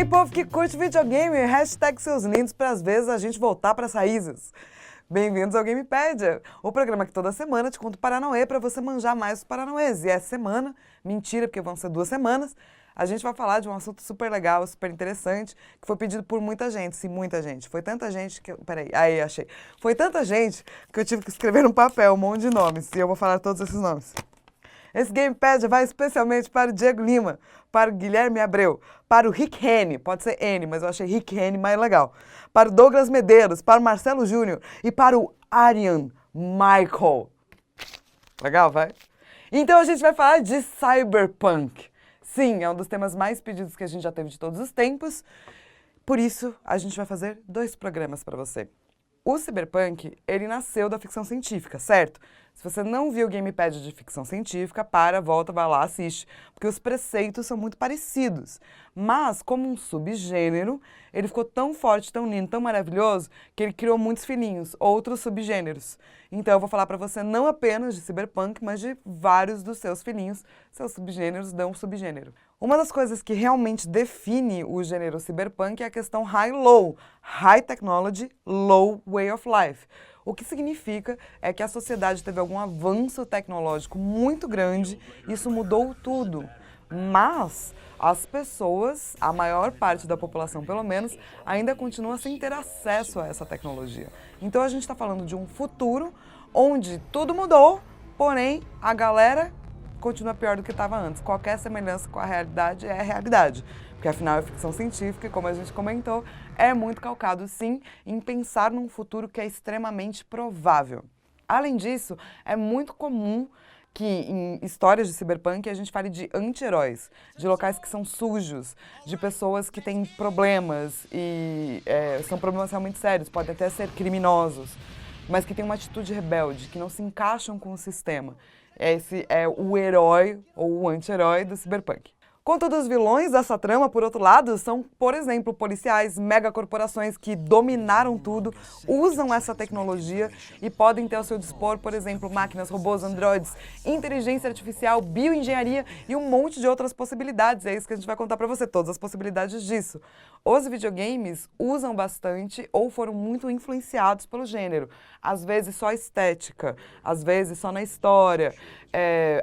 povo que curte videogame, hashtag seus lindos para às vezes a gente voltar para as raízes. Bem-vindos ao Gamepédia, o programa que toda semana te conta o Paranauê para você manjar mais os Paranauês. E essa semana, mentira, porque vão ser 2 semanas, a gente vai falar de um assunto super legal, super interessante, que foi pedido por muita gente. Sim, muita gente. Foi tanta gente que... Peraí, aí, achei. Foi tanta gente que eu tive que escrever no papel um monte de nomes, e eu vou falar todos esses nomes. Esse Gamepad vai especialmente para o Diego Lima, para o Guilherme Abreu, para o Rick Henny, pode ser N, mas eu achei Rick Henny mais legal, para o Douglas Medeiros, para o Marcelo Júnior e para o Arian Michael. Legal, vai? Então a gente vai falar de Cyberpunk. Sim, é um dos temas mais pedidos que a gente já teve de todos os tempos, por isso a gente vai fazer 2 programas para você. O Cyberpunk, ele nasceu da ficção científica, certo? Se você não viu o Gamepad de ficção científica, volta, vai lá, assiste, porque os preceitos são muito parecidos. Mas, como um subgênero, ele ficou tão forte, tão lindo, tão maravilhoso, que ele criou muitos filhinhos, outros subgêneros. Então, eu vou falar para você não apenas de Cyberpunk, mas de vários dos seus filhinhos. Seus subgêneros dão subgênero. Uma das coisas que realmente define o gênero Cyberpunk é a questão high-low, high technology, low way of life. O que significa é que a sociedade teve algum avanço tecnológico muito grande, isso mudou tudo. Mas as pessoas, a maior parte da população pelo menos, ainda continua sem ter acesso a essa tecnologia. Então a gente está falando de um futuro onde tudo mudou, porém a galera continua pior do que estava antes. Qualquer semelhança com a realidade é a realidade. Porque afinal é ficção científica e, como a gente comentou, é muito calcado, sim, em pensar num futuro que é extremamente provável. Além disso, é muito comum que em histórias de Cyberpunk a gente fale de anti-heróis, de locais que são sujos, de pessoas que têm problemas e são problemas realmente sérios, podem até ser criminosos, mas que têm uma atitude rebelde, que não se encaixam com o sistema. Esse é o herói ou o anti-herói do Cyberpunk. Contudo, os vilões dessa trama, por outro lado, são, por exemplo, policiais, megacorporações que dominaram tudo, usam essa tecnologia e podem ter ao seu dispor, por exemplo, máquinas, robôs, androides, inteligência artificial, bioengenharia e um monte de outras possibilidades. É isso que a gente vai contar pra você, todas as possibilidades disso. Os videogames usam bastante ou foram muito influenciados pelo gênero. Às vezes só a estética, às vezes só na história.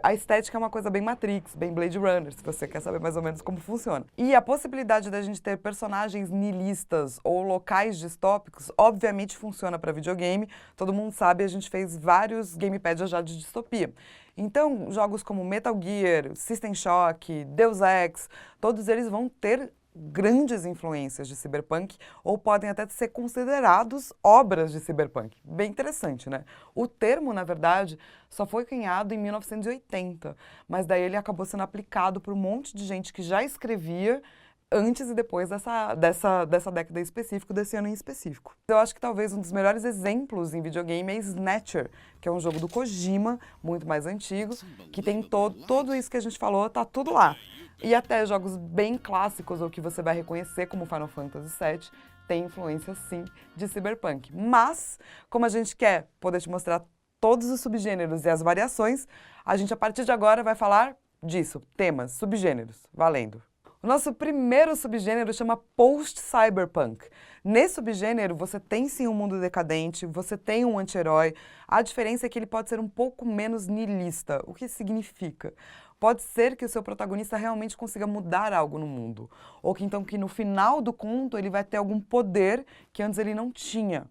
A estética é uma coisa bem Matrix, bem Blade Runner, se você quer saber mais ou menos como funciona. E a possibilidade da gente ter personagens nihilistas ou locais distópicos, obviamente funciona para videogame. Todo mundo sabe, a gente fez vários Gamepadias já de distopia. Então, jogos como Metal Gear, System Shock, Deus Ex, todos eles vão ter grandes influências de Cyberpunk ou podem até ser considerados obras de Cyberpunk. Bem interessante, né? O termo, na verdade, só foi cunhado em 1980, mas daí ele acabou sendo aplicado por um monte de gente que já escrevia antes e depois dessa década específica, desse ano em específico. Eu acho que talvez um dos melhores exemplos em videogame é Snatcher, que é um jogo do Kojima, muito mais antigo, que tem tudo isso que a gente falou, tá tudo lá. E até jogos bem clássicos, ou que você vai reconhecer como Final Fantasy VII, tem influência, sim, de Cyberpunk. Mas, como a gente quer poder te mostrar todos os subgêneros e as variações, a gente, a partir de agora, vai falar disso, temas, subgêneros, valendo. O nosso primeiro subgênero chama Post-Cyberpunk. Nesse subgênero, você tem sim um mundo decadente, você tem um anti-herói. A diferença é que ele pode ser um pouco menos niilista. O que significa? Pode ser que o seu protagonista realmente consiga mudar algo no mundo. Ou que então que no final do conto ele vai ter algum poder que antes ele não tinha.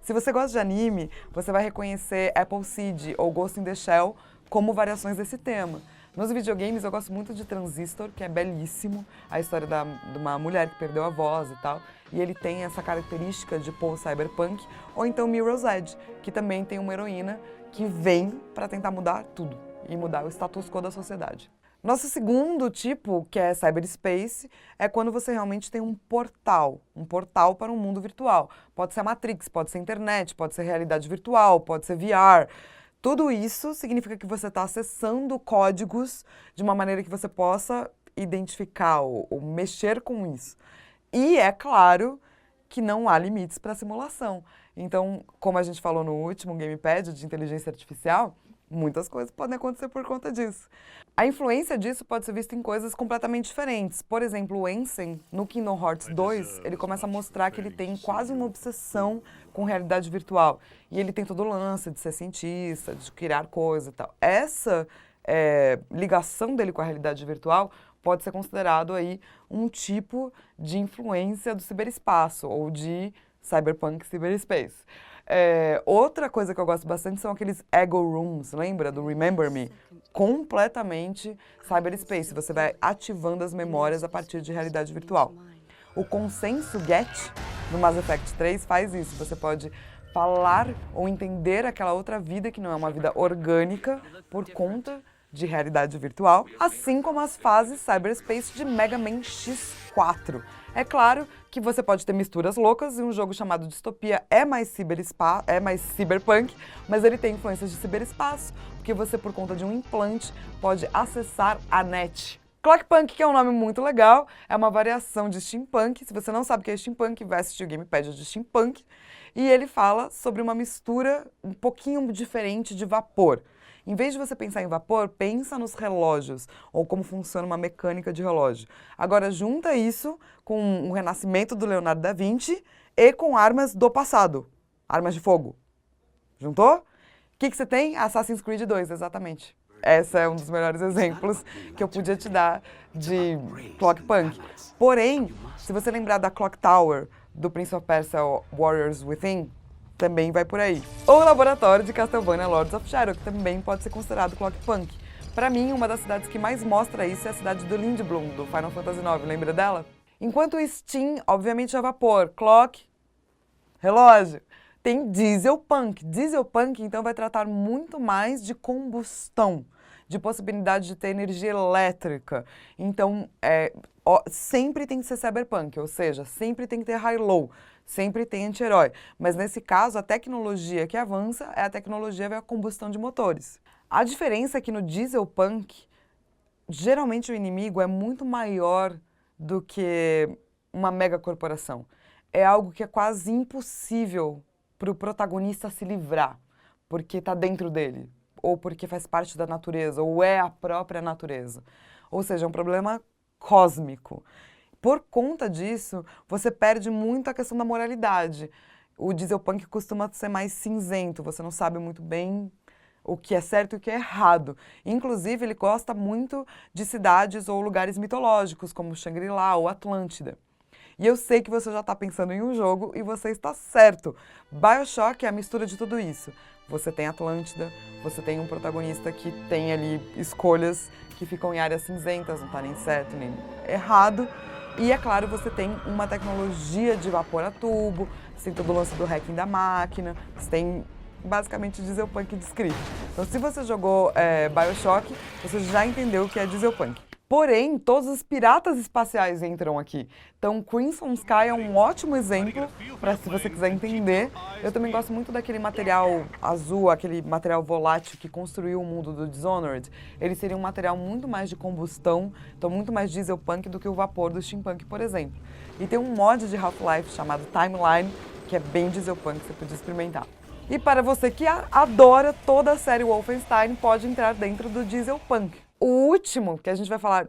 Se você gosta de anime, você vai reconhecer Appleseed ou Ghost in the Shell como variações desse tema. Nos videogames eu gosto muito de Transistor, que é belíssimo, a história de uma mulher que perdeu a voz e tal, e ele tem essa característica de post-cyberpunk, ou então Mirror's Edge, que também tem uma heroína que vem para tentar mudar tudo e mudar o status quo da sociedade. Nosso segundo tipo, que é cyberspace, é quando você realmente tem um portal para um mundo virtual. Pode ser a Matrix, pode ser a internet, pode ser realidade virtual, pode ser VR. Tudo isso significa que você está acessando códigos de uma maneira que você possa identificar ou mexer com isso. E é claro que não há limites para a simulação. Então, como a gente falou no último Gamepad de inteligência artificial, Muitas coisas podem acontecer por conta disso. A influência disso pode ser vista em coisas completamente diferentes. Por exemplo, o Ansem, no Kingdom Hearts 2, ele começa a mostrar que ele tem quase uma obsessão com realidade virtual. E ele tem todo o lance de ser cientista, de criar coisas e tal. Essa ligação dele com a realidade virtual pode ser considerado aí um tipo de influência do ciberespaço ou de cyberpunk cyberspace. Outra coisa que eu gosto bastante são aqueles Ego Rooms, lembra do Remember Me? Completamente cyberspace, você vai ativando as memórias a partir de realidade virtual. O consenso Get, no Mass Effect 3, faz isso, você pode falar ou entender aquela outra vida que não é uma vida orgânica por conta de realidade virtual, assim como as fases cyberspace de Mega Man X4. É claro que você pode ter misturas loucas e um jogo chamado Dystopia é mais cyberpunk, mas ele tem influências de ciberespaço, porque você, por conta de um implante, pode acessar a net. Clockpunk, que é um nome muito legal, é uma variação de steampunk. Se você não sabe o que é steampunk, vai assistir o Gamepad de steampunk. E ele fala sobre uma mistura um pouquinho diferente de vapor. Em vez de você pensar em vapor, pensa nos relógios, ou como funciona uma mecânica de relógio. Agora, junta isso com o renascimento do Leonardo da Vinci e com armas do passado, armas de fogo. Juntou? O que você tem? Assassin's Creed 2, exatamente. Esse é um dos melhores exemplos que eu podia te dar de Clockpunk. Porém, se você lembrar da Clock Tower, do Prince of Persia Warriors Within, também vai por aí. Ou o laboratório de Castlevania Lords of Shadow, que também pode ser considerado Clockpunk. Pra mim, uma das cidades que mais mostra isso é a cidade do Lindblum, do Final Fantasy IX, lembra dela? Enquanto o Steam, obviamente, é vapor. Clock, relógio. Tem Dieselpunk. Dieselpunk, então, vai tratar muito mais de combustão, de possibilidade de ter energia elétrica. Então, sempre tem que ser cyberpunk, ou seja, sempre tem que ter high-low, sempre tem anti-herói. Mas, nesse caso, a tecnologia que avança é a tecnologia da combustão de motores. A diferença é que no Dieselpunk, geralmente o inimigo é muito maior do que uma megacorporação. É algo que é quase impossível para o protagonista se livrar, porque está dentro dele, ou porque faz parte da natureza, ou é a própria natureza. Ou seja, é um problema cósmico. Por conta disso, você perde muito a questão da moralidade. O Dieselpunk costuma ser mais cinzento, você não sabe muito bem o que é certo e o que é errado. Inclusive, ele gosta muito de cidades ou lugares mitológicos, como Shangri-La ou Atlântida. E eu sei que você já está pensando em um jogo e você está certo. BioShock é a mistura de tudo isso. Você tem Atlântida, você tem um protagonista que tem ali escolhas que ficam em áreas cinzentas, não está nem certo nem errado. E, é claro, você tem uma tecnologia de vapor a tubo, você tem todo o lance do hacking da máquina, você tem basicamente Dieselpunk descrito. Então, se você jogou BioShock, você já entendeu o que é Dieselpunk. Porém, todos os piratas espaciais entram aqui. Então, Crimson Sky é um ótimo exemplo para se você quiser entender. Eu também gosto muito daquele material azul, aquele material volátil que construiu o mundo do Dishonored. Ele seria um material muito mais de combustão, então muito mais dieselpunk do que o vapor do steampunk, por exemplo. E tem um mod de Half-Life chamado Timeline, que é bem dieselpunk, você podia experimentar. E para você que adora toda a série Wolfenstein, pode entrar dentro do dieselpunk. O último que a gente vai falar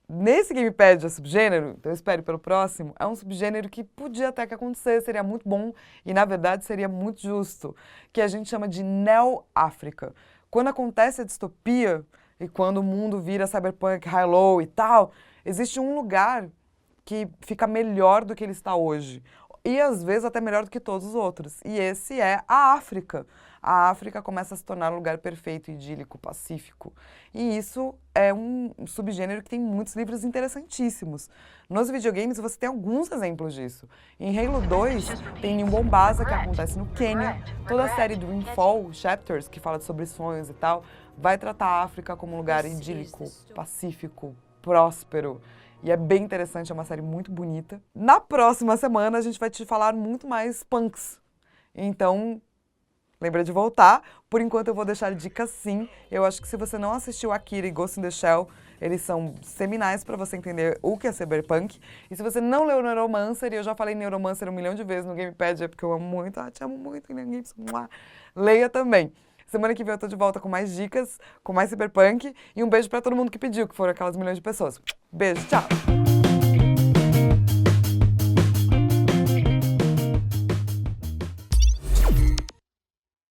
nesse Gamepad é subgênero, então eu espero pelo próximo, é um subgênero que podia até que acontecer, seria muito bom e, na verdade, seria muito justo, que a gente chama de Neo-África. Quando acontece a distopia e quando o mundo vira cyberpunk, high-low e tal, existe um lugar que fica melhor do que ele está hoje. E, às vezes, até melhor do que todos os outros. E esse é a África. A África começa a se tornar um lugar perfeito, idílico, pacífico. E isso é um subgênero que tem muitos livros interessantíssimos. Nos videogames você tem alguns exemplos disso. Em Halo 2 tem um Mombasa, que acontece no Quênia. Toda a série Dreamfall, Chapters, que fala sobre sonhos e tal, vai tratar a África como um lugar idílico, pacífico, próspero. E é bem interessante, é uma série muito bonita. Na próxima semana a gente vai te falar muito mais punks. Então, lembra de voltar. Por enquanto eu vou deixar dicas sim. Eu acho que se você não assistiu Akira e Ghost in the Shell, eles são seminais para você entender o que é cyberpunk. E se você não leu Neuromancer, e eu já falei Neuromancer 1 milhão de vezes no Gamepad, é porque eu amo muito, te amo muito, leia também. Semana que vem eu tô de volta com mais dicas, com mais Cyberpunk. E um beijo pra todo mundo que pediu, que foram aquelas milhões de pessoas. Beijo, tchau!